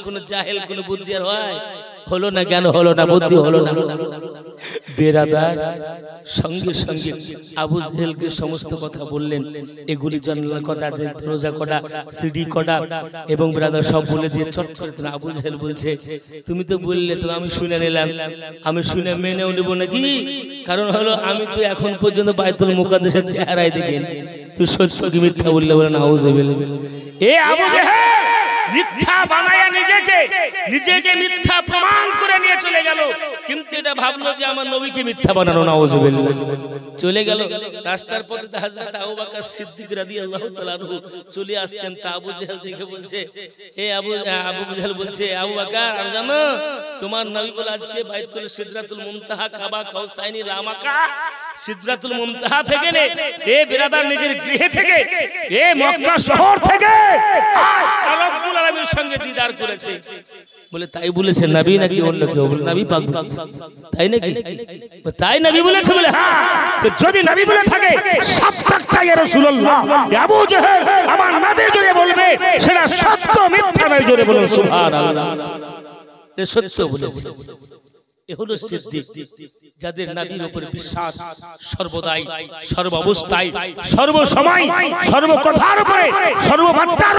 কোনো জাহেল কোনো বুদ্ধি আর হয়? হলো না, জ্ঞান হলো না, বুদ্ধি হলো না। বেরাদার সঙ্গে সঙ্গে আবু জেহেলকে সমস্ত কথা বললেন, এগুলি জানলা কটা, যে দরজা কটা, সিঁড়ি কটা, এবং বেরাদার সব বলে দিয়ে চট করে আবু জেহেল বলছে, তুমি তো বললে, তো আমি শুনে নিলাম, আমি শুনে মেনেও নেব নাকি? কারণ হলো আমি তো এখন পর্যন্ত বাইতুল মুকাদ্দাসের চেহারাই দেখিনি, তুই সত্য কি মিথ্যা বললে? বলে না আবু জেহেল, এ আবু জেহেল মিথ্যা বানায়া নিজেকে মিথ্যা প্রমাণ করে নিয়ে চলে গেল, কিন্তু এটা ভাবলো যে আমার নবীকে মিথ্যা বানানো। নাউজুবিল্লাহ। চলে গেল। রাস্তার পথে হযরত আবু বকর সিদ্দিক রাদিয়াল্লাহু তাআলা আনহু চলে আসছেন। তা আবু জেহেল দেখে বলছে, এ আবু জেহেল বলছে, আবু বকর, আর জানো তোমার নবী বলে আজকে বাইতুল সিদরাতুল মুনতাহা, কাবা কাউসাইনি লামাকা, সিদরাতুল মুনতাহা থেকে নে, এ বিরাদার নিজের গৃহে থেকে, এ মক্কা শহর থেকে আজ রব্বুল আলামিনের সঙ্গে দিদার করেছে। বলে তাই বলেছে নবী নাকি অন্য কেউ? বলে নবী পাক বলেছে। তাই নাকি? তাই নবী বলেছে? বলে হ্যাঁ। তো যদি নবী বলে থাকে সাবতাক্তা ইয়া রাসূলুল্লাহ, আবু জেহেল আমার নবী জোরে বলবে সেটা সত্য মিথ্যা নয়, জোরে বলুন সুবহানাল্লাহ। এ সত্য বলেছে। এ হলো সিদ্দিক, যাদের নবীর উপর বিশ্বাস সর্বদাই, সর্ব অবস্থায়, সর্ব সময়, সর্ব কথার উপরে, সর্ব মাত্রার